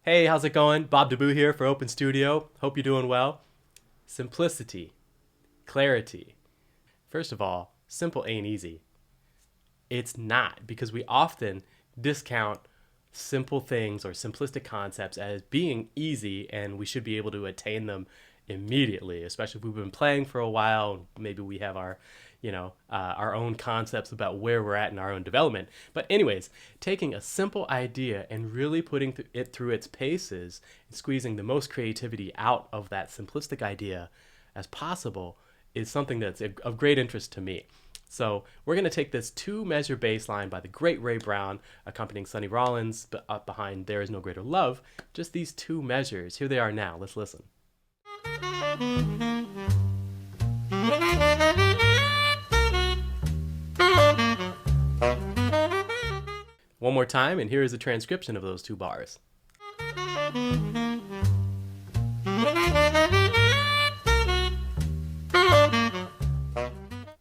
Hey, how's it going? Bob Deboo here for Open Studio. Hope you're doing well. Simplicity, clarity. First of all, simple ain't easy. It's not, because we often discount simple things or simplistic concepts as being easy and we should be able to attain them immediately, especially if we've been playing for a while. Maybe we have our own concepts about where we're at in our own development. But anyways, taking a simple idea and really putting it through its paces and squeezing the most creativity out of that simplistic idea as possible is something that's of great interest to me. So we're going to take this 2-measure bass line by the great Ray Brown, accompanying Sonny Rollins, but up behind There Is No Greater Love. Just these 2 measures. Here they are now. Let's listen. One more time, and here is a transcription of those 2 bars.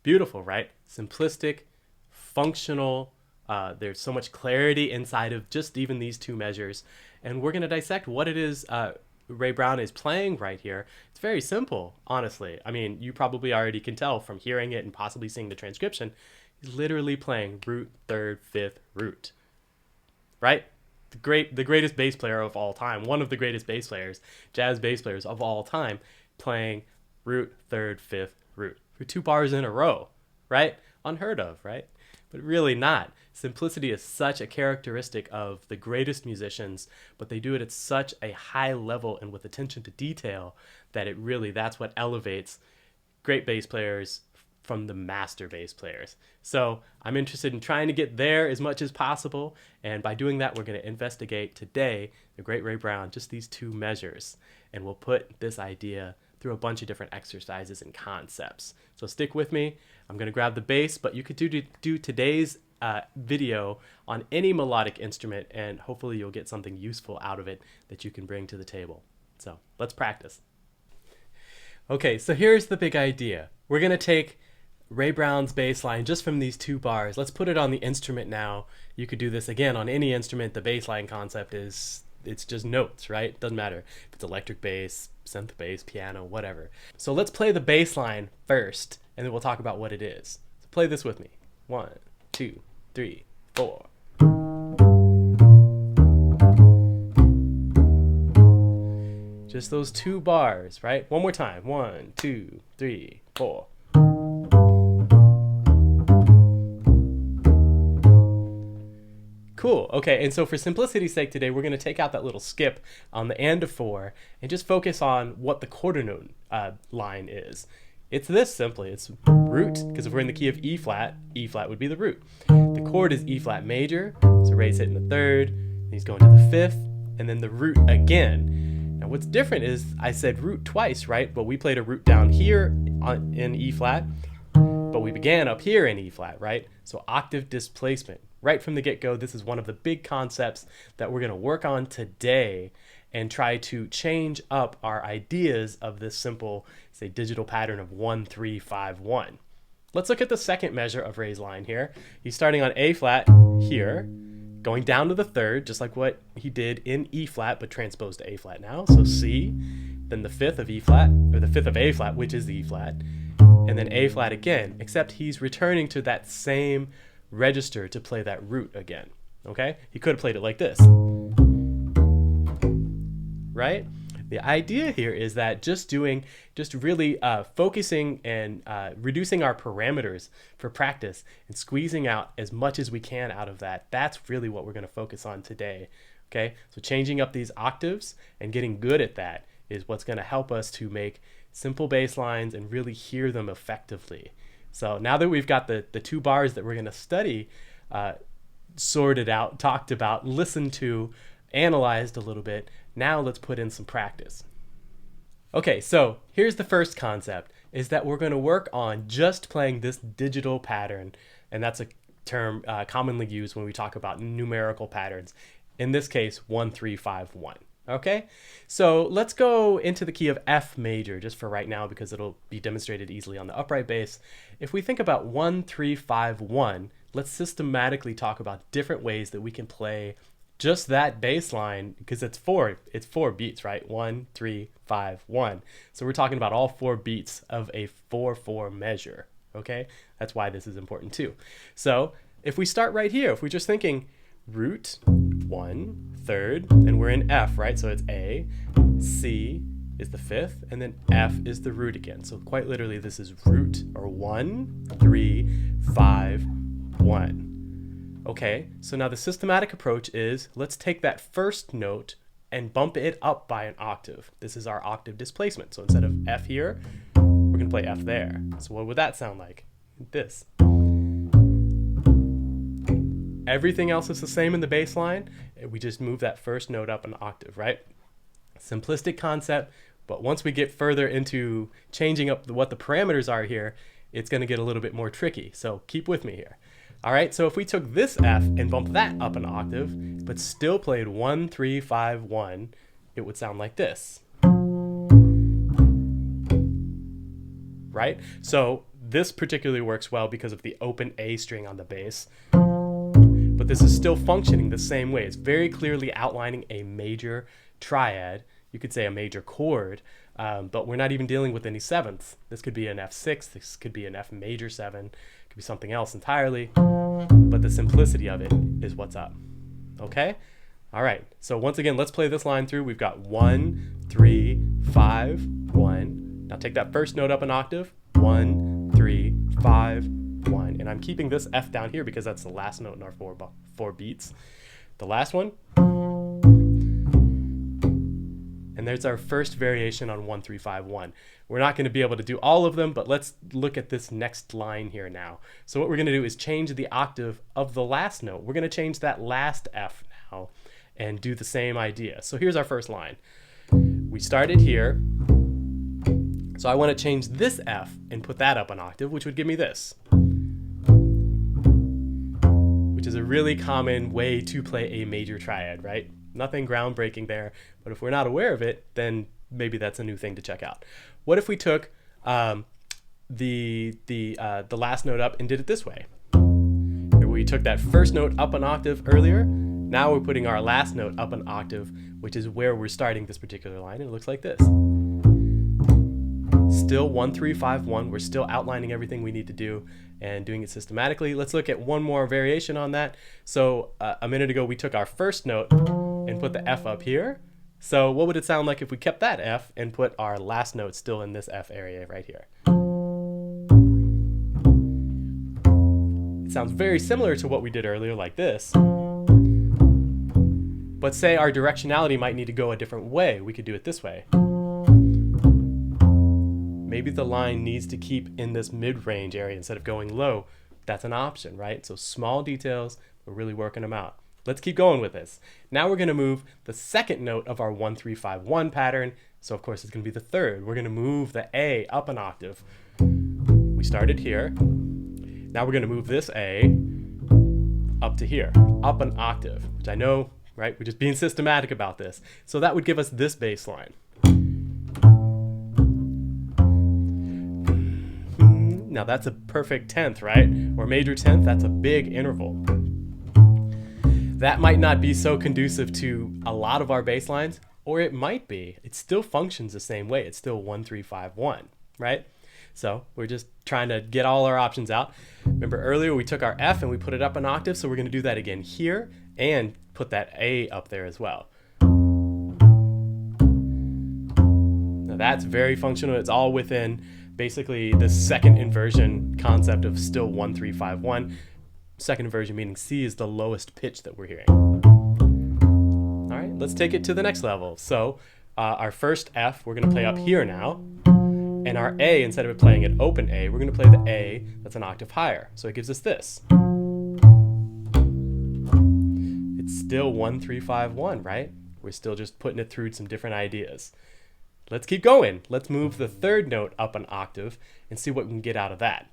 Beautiful, right? Simplistic, functional. There's so much clarity inside of just even these 2 measures. And we're going to dissect what it is Ray Brown is playing right here. It's very simple, honestly. I mean, you probably already can tell from hearing it and possibly seeing the transcription. He's literally playing root, third, fifth, root. Right? The greatest bass player of all time, one of the greatest bass players, jazz bass players of all time, playing root, third, fifth, root for 2 bars in a row, right? Unheard of, right? But really not. Simplicity is such a characteristic of the greatest musicians, but they do it at such a high level and with attention to detail that that's what elevates great bass players from the master bass players. So I'm interested in trying to get there as much as possible, and by doing that, we're going to investigate today the great Ray Brown, just these 2 measures, and we'll put this idea through a bunch of different exercises and concepts. So stick with me. I'm going to grab the bass, but you could do today's video on any melodic instrument, and hopefully you'll get something useful out of it that you can bring to the table. So let's practice. Okay, so here's the big idea. We're going to take Ray Brown's bass line just from these 2 bars. Let's put it on the instrument now. You could do this again on any instrument. The bass line concept is, it's just notes, right? Doesn't matter if it's electric bass, synth bass, piano, whatever. So let's play the bass line first, and then we'll talk about what it is. So play this with me. 1, 2, 3, 4. Just those 2 bars, right? One more time. 1, 2, 3, 4. Cool. Okay, and so for simplicity's sake today, we're going to take out that little skip on the and of 4 and just focus on what the quarter note line is. It's this simply. It's root, because if we're in the key of E flat would be the root. The chord is E flat major, so Ray's hitting the 3rd, and he's going to the 5th, and then the root again. Now what's different is I said root twice, right? But we played a root down here in E flat, but we began up here in E flat, right? So octave displacement. Right from the get-go, this is one of the big concepts that we're going to work on today and try to change up our ideas of this simple, say, digital pattern of 1, 3, 5, 1. Let's look at the second measure of Ray's line here. He's starting on A flat here, going down to the 3rd, just like what he did in E flat, but transposed to A flat now. So C, then the 5th of E flat, or the 5th of A flat, which is the E flat, and then A flat again, except he's returning to that same register to play that root again. Okay? He could have played it like this. Right? The idea here is that just really focusing and reducing our parameters for practice and squeezing out as much as we can out of that, that's really what we're going to focus on today. Okay? So changing up these octaves and getting good at that is what's going to help us to make simple bass lines and really hear them effectively. So now that we've got the 2 bars that we're going to study sorted out, talked about, listened to, analyzed a little bit, now let's put in some practice. Okay, so here's the first concept, is that we're going to work on just playing this digital pattern, and that's a term commonly used when we talk about numerical patterns. In this case, 1, 3, 5, 1. Okay, so let's go into the key of F major just for right now because it'll be demonstrated easily on the upright bass. If we think about 1, 3, 5, 1, let's systematically talk about different ways that we can play just that bass line, because it's four beats, right? 1, 3, 5, 1. So we're talking about all 4 beats of a 4/4 measure. Okay, that's why this is important too. So if we start right here, if we're just thinking root 1, third, and we're in F, right? So it's A, C is the 5th, and then F is the root again. So quite literally, this is root, or 1, 3, 5, 1. Okay, so now the systematic approach is, let's take that first note and bump it up by an octave. This is our octave displacement. So instead of F here, we're gonna play F there. So what would that sound like? This. Everything else is the same in the bass line. We just move that first note up an octave, right? Simplistic concept, but once we get further into changing up what the parameters are here, it's gonna get a little bit more tricky. So keep with me here. All right, so if we took this F and bumped that up an octave, but still played 1, 3, 5, 1, it would sound like this. Right? So this particularly works well because of the open A string on the bass, but this is still functioning the same way. It's very clearly outlining a major triad. You could say a major chord, but we're not even dealing with any sevenths. This could be an F6, this could be an F major 7, it could be something else entirely, but the simplicity of it is what's up. Okay? All right, so once again, let's play this line through. We've got 1, 3, 5, 1. Now take that first note up an octave, 1, 3, 5, 1. And I'm keeping this F down here because that's the last note in our four beats. The last one, and there's our first variation on 1, 3, 5, 1. We're not going to be able to do all of them, but let's look at this next line here now. So what we're going to do is change the octave of the last note. We're going to change that last F now and do the same idea. So here's our first line. We started here. So I want to change this F and put that up an octave, which would give me this, which is a really common way to play a major triad, right? Nothing groundbreaking there, but if we're not aware of it, then maybe that's a new thing to check out. What if we took the last note up and did it this way? We took that first note up an octave earlier. Now we're putting our last note up an octave, which is where we're starting this particular line, and it looks like this. Still 1, 3, 5, 1. We're still outlining everything we need to do and doing it systematically. Let's look at one more variation on that. So a minute ago, we took our first note and put the F up here. So what would it sound like if we kept that F and put our last note still in this F area right here? It sounds very similar to what we did earlier, like this. But say our directionality might need to go a different way. We could do it this way. Maybe the line needs to keep in this mid-range area instead of going low. That's an option, right? So small details, we're really working them out. Let's keep going with this. Now we're going to move the second note of our 1, 3, 5, 1 pattern. So of course it's going to be the third. We're going to move the A up an octave. We started here. Now we're going to move this A up to here, up an octave, which I know, right? We're just being systematic about this. So that would give us this bass line. Now that's a perfect 10th, right? Or major 10th, that's a big interval. That might not be so conducive to a lot of our bass lines, or it might be. It still functions the same way. It's still 1, 3, 5, 1, right? So we're just trying to get all our options out. Remember earlier we took our F and we put it up an octave, so we're going to do that again here and put that A up there as well. Now that's very functional. It's all within basically the second inversion concept of still 1, 3, 5, 1. Second inversion meaning C is the lowest pitch that we're hearing. All right, let's take it to the next level. So our first F we're going to play up here now, and our A, instead of playing an open A, we're going to play the A that's an octave higher. So it gives us this. It's still 1, 3, 5, 1, right? We're still just putting it through some different ideas. Let's keep going. Let's move the third note up an octave and see what we can get out of that.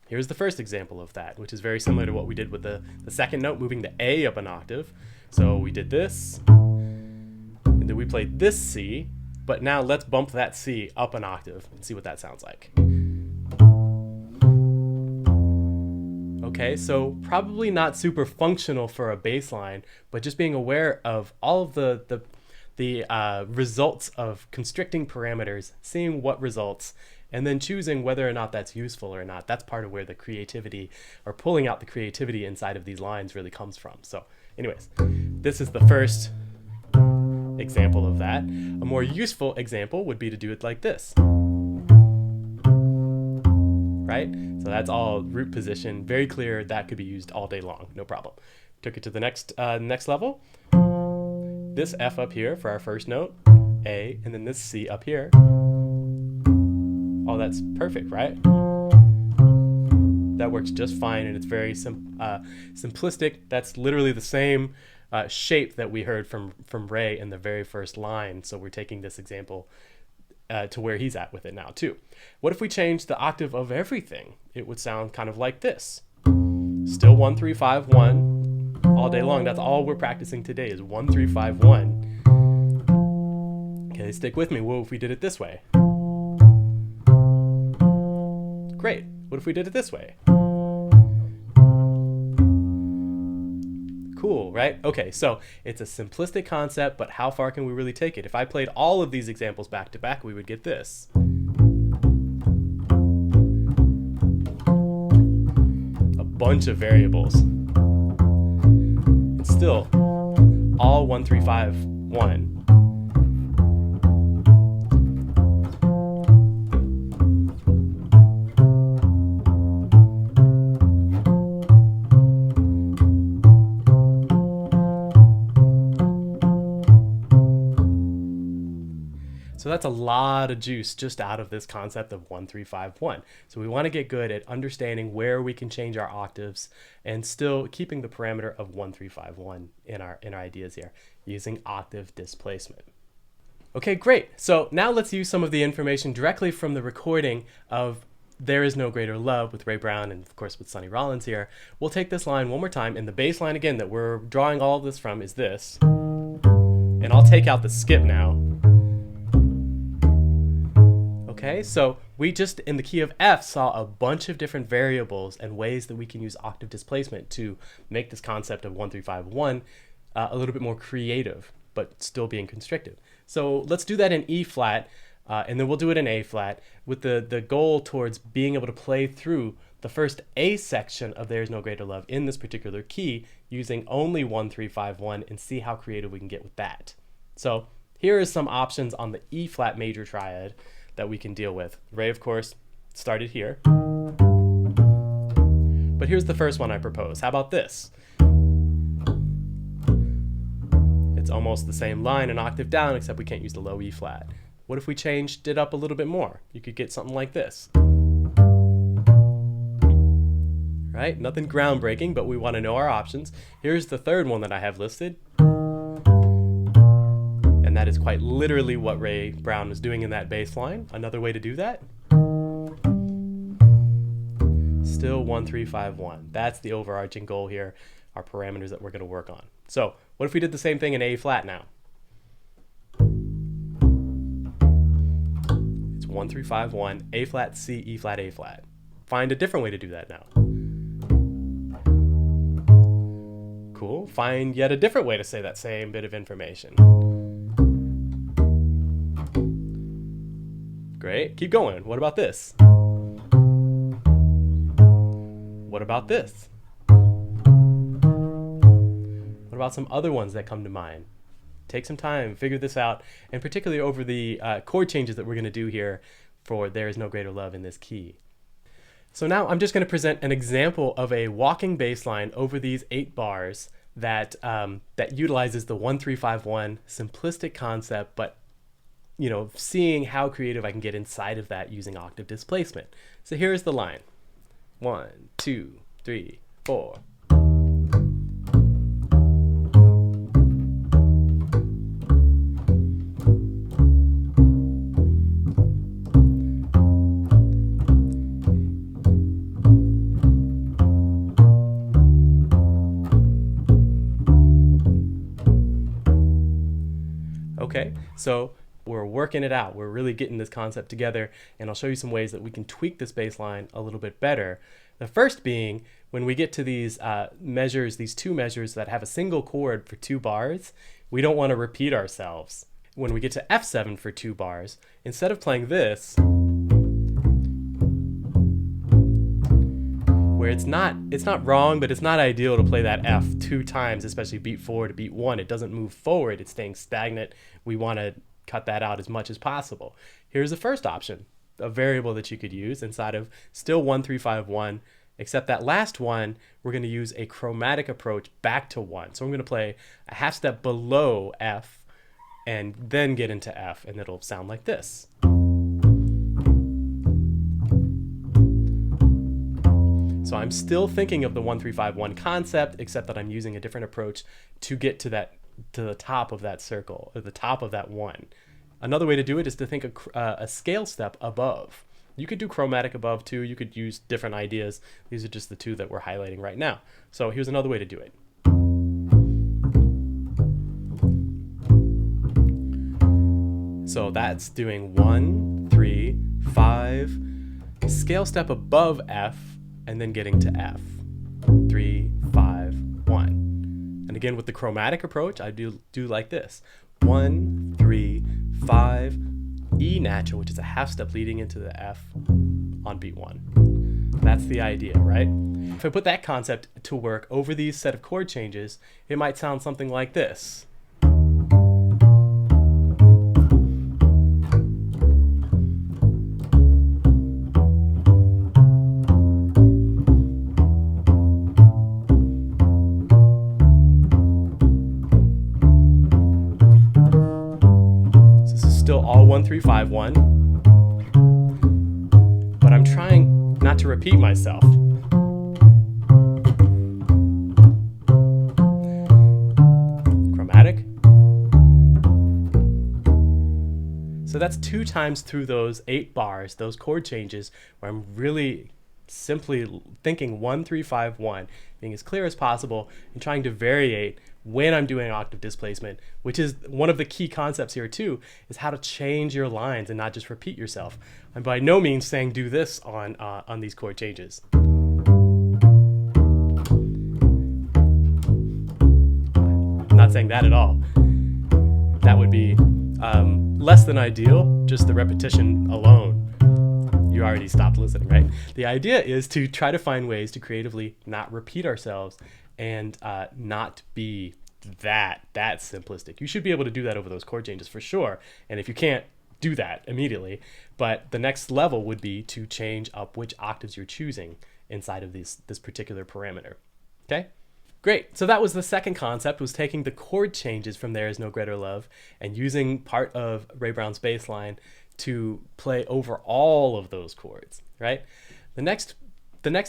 Here's the first example of that, which is very similar to what we did with the second note, moving the A up an octave. So we did this, and then we played this C, but now let's bump that C up an octave and see what that sounds like. Okay, so probably not super functional for a baseline, but just being aware of all of the results of constricting parameters, seeing what results, and then choosing whether or not that's useful or not. That's part of where the creativity, or pulling out the creativity inside of these lines, really comes from. So anyways, this is the first example of that. A more useful example would be to do it like this. Right? So that's all root position, very clear. That could be used all day long, no problem. Took it to the next level. This F up here for our first note, A, and then this C up here. Oh, that's perfect, right? That works just fine, and it's very simplistic. That's literally the same shape that we heard from Ray in the very first line. So we're taking this example to where he's at with it now too. What if we change the octave of everything? It would sound kind of like this. Still 1 3 5 1 all day long. That's all we're practicing today is 1 3 5 1. Okay, stick with me. What if we did it this way? Great. What if we did it this way? Cool, right? Okay, so it's a simplistic concept, but how far can we really take it? If I played all of these examples back to back, we would get this. A bunch of variables. It's still all 1 3 5 1. So that's a lot of juice just out of this concept of 1 3 5 1. So we want to get good at understanding where we can change our octaves and still keeping the parameter of 1 3 5 1 in our ideas here using octave displacement. Okay, great. So now let's use some of the information directly from the recording of There Is No Greater Love with Ray Brown and of course with Sonny Rollins here. We'll take this line one more time, and the bass line again that we're drawing all of this from is this. And I'll take out the skip now. Okay, so we just, in the key of F, saw a bunch of different variables and ways that we can use octave displacement to make this concept of 1 3 5 1 a little bit more creative, but still being constrictive. So let's do that in E flat, and then we'll do it in A flat, with the goal towards being able to play through the first A section of There's No Greater Love in this particular key using only 1 3 5 1 and see how creative we can get with that. So here are some options on the E flat major triad that we can deal with. Ray, of course, started here. But here's the first one I propose. How about this? It's almost the same line, an octave down, except we can't use the low E flat. What if we changed it up a little bit more? You could get something like this. Right? Nothing groundbreaking, but we want to know our options. Here's the third one that I have listed. And that is quite literally what Ray Brown was doing in that bass line. Another way to do that. Still 1 3 5 1. That's the overarching goal here, our parameters that we're going to work on. So what if we did the same thing in A flat now? It's 1 3 5 1, A flat, C, E flat, A flat. Find a different way to do that now. Cool. Find yet a different way to say that same bit of information. Great. Keep going. What about this? What about this? What about some other ones that come to mind? Take some time, figure this out, and particularly over the chord changes that we're going to do here for There Is No Greater Love in this key. So now I'm just going to present an example of a walking bass line over these 8 bars that utilizes the 1 3 5 1 simplistic concept, but seeing how creative I can get inside of that using octave displacement. So here's the line. 1 2 3 4. Okay, so we're working it out. We're really getting this concept together, and I'll show you some ways that we can tweak this bass line a little bit better. The first being when we get to these measures, these two measures that have a single chord for 2 bars, we don't want to repeat ourselves. When we get to F7 for 2 bars, instead of playing this, where it's not wrong, but it's not ideal to play that F 2 times, especially beat 4 to beat 1. It doesn't move forward, it's staying stagnant. We want to cut that out as much as possible. Here's the first option, a variable that you could use inside of still 1 3 5 1, except that last one we're going to use a chromatic approach back to 1. So I'm going to play a half step below F and then get into F, and it'll sound like this. So I'm still thinking of the 1 3 5 1 concept, except that I'm using a different approach to get to the top of that circle, or the top of that 1. Another way to do it is to think a scale step above. You could do chromatic above too. You could use different ideas. These are just the 2 that we're highlighting right now. So here's another way to do it. So that's doing 1 3 5, scale step above F, and then getting to F. 3 5 1. And again, with the chromatic approach, I do like this. 1 3 5, E natural, which is a half step leading into the F on beat 1. That's the idea, right? If I put that concept to work over these set of chord changes, it might sound something like this. Still all 1 3 5 1, but I'm trying not to repeat myself. Chromatic. So that's 2 times through those 8 bars, those chord changes, where I'm really simply thinking 1 3 5 1, being as clear as possible and trying to variate when I'm doing octave displacement, which is one of the key concepts here too, is how to change your lines and not just repeat yourself. I'm by no means saying do this on these chord changes. I'm not saying that at all. That would be less than ideal, just the repetition alone. You already stopped listening, right? The idea is to try to find ways to creatively not repeat ourselves and not be that simplistic. You should be able to do that over those chord changes for sure. And if you can't, do that immediately. But the next level would be to change up which octaves you're choosing inside of this particular parameter. Okay? Great. So that was the second concept, was taking the chord changes from There Is No Greater Love and using part of Ray Brown's bass line to play over all of those chords, right? The next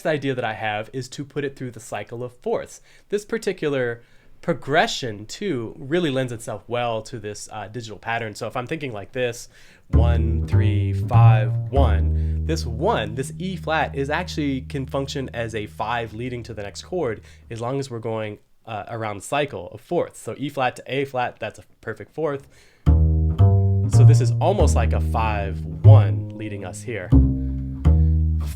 idea that I have is to put it through the cycle of fourths. This particular progression too really lends itself well to this digital pattern. So if I'm thinking like this, 1 3 5 1, this E flat is actually can function as a 5 leading to the next chord as long as we're going around the cycle of fourths. So E flat to A flat, that's a perfect fourth. So this is almost like a 5 1 leading us here.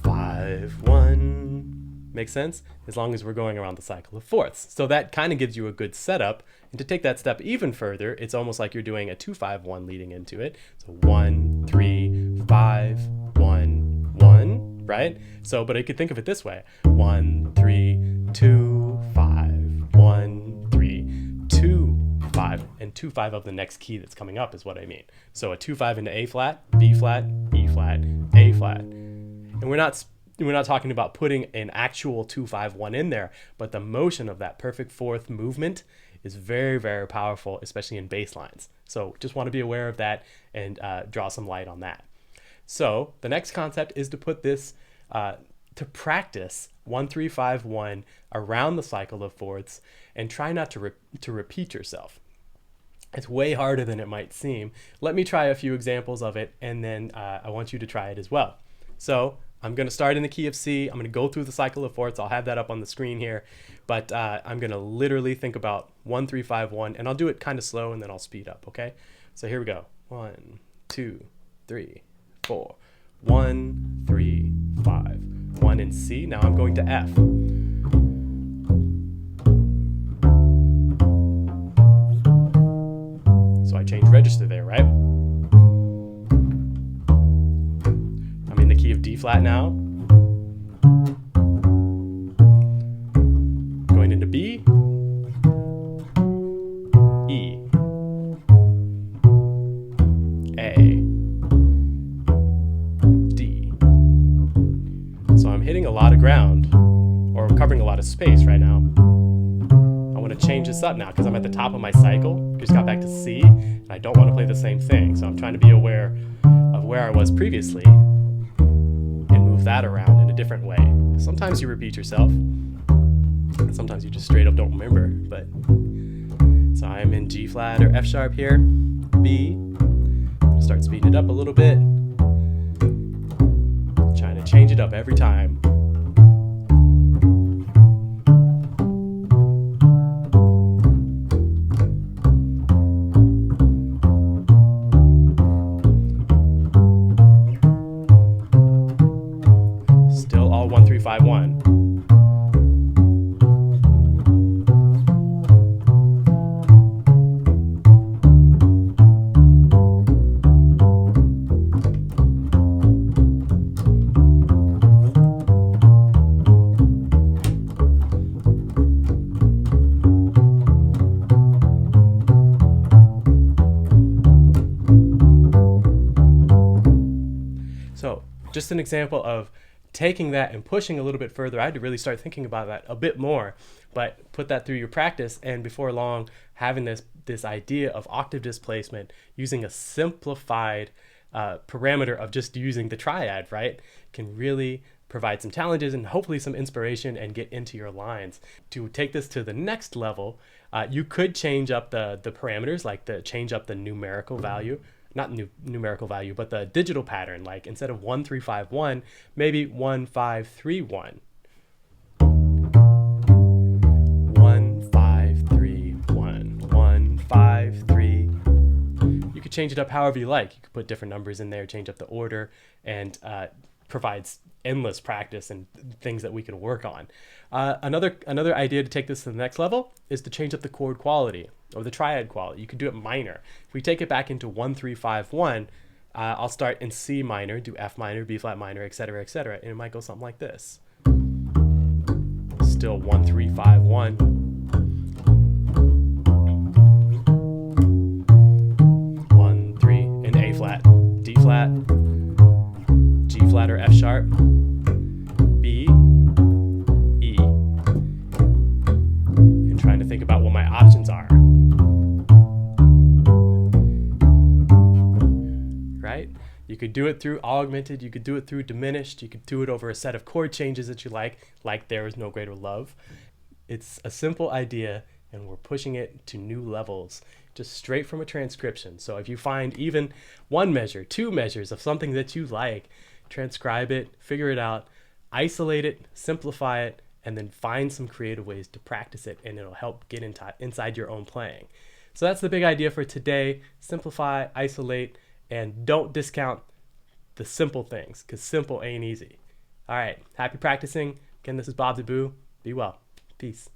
5 1. Make sense? As long as we're going around the cycle of fourths. So that kind of gives you a good setup. And to take that step even further, it's almost like you're doing a 2 5 1 leading into it. So 1 3 5 1 1, right? So, but I could think of it this way: 1 3 2 5 1 3 2 5, and 2 5 of the next key that's coming up is what I mean. So a 2 5 into A flat, B flat, E flat, A flat. And we're not talking about putting an actual 2 5 1 in there, but the motion of that perfect fourth movement is very, very powerful, especially in bass lines. So just want to be aware of that and draw some light on that. So the next concept is to put this to practice 1 3 5 1 around the cycle of fourths and try not to repeat yourself. It's way harder than it might seem. Let me try a few examples of it, and then I want you to try it as well. So I'm going to start in the key of C. I'm going to go through the cycle of fourths. I'll have that up on the screen here, but I'm going to literally think about 1 3 5 1, and I'll do it kind of slow, and then I'll speed up. Okay? So here we go. 1 2 3 4. 1 3 5 1 1 in C. Now I'm going to F. So I change register there, right? I'm in the key of D flat now. Going into B, E, A, D. So I'm hitting a lot of ground, or covering a lot of space right now. I want to change this up now because I'm at the top of my cycle. Just got back to C, and I don't want to play the same thing. So I'm trying to be aware of where I was previously and move that around in a different way. Sometimes you repeat yourself. Sometimes you just straight up don't remember. But so I'm in G flat or F sharp here. B. I'm gonna start speeding it up a little bit. Trying to change it up every time. Still all 1 3 5 1. So just an example of taking that and pushing a little bit further. I had to really start thinking about that a bit more, but put that through your practice, and before long having this idea of octave displacement using a simplified parameter of just using the triad, right, can really provide some challenges and hopefully some inspiration and get into your lines. To take this to the next level, you could change up the parameters, like change up the numerical value, not numerical value, but the digital pattern. Like instead of 1 3 5 1, maybe 1 5 3 1. 1 5 3 1. 1 5 3. You could change it up however you like. You could put different numbers in there, change up the order, and provides endless practice and things that we can work on. Another idea to take this to the next level is to change up the chord quality or the triad quality. You could do it minor. If we take it back into 1 3 5 1, I'll start in C minor, do F minor, B flat minor, etc., etc., and it might go something like this. Still 1 3 5 1. 1 3 in A flat, D flat, G flat or F sharp, B, E, and trying to think about what my options are. Right? You could do it through augmented, you could do it through diminished, you could do it over a set of chord changes that you like There Is No Greater Love. It's a simple idea, and we're pushing it to new levels, just straight from a transcription. So if you find even one measure, two measures of something that you like, transcribe it, figure it out, isolate it, simplify it, and then find some creative ways to practice it, and it'll help get inside your own playing. So that's the big idea for today. Simplify, isolate, and don't discount the simple things, because simple ain't easy. All right, happy practicing. Again, this is Bob Deboo. Be well. Peace.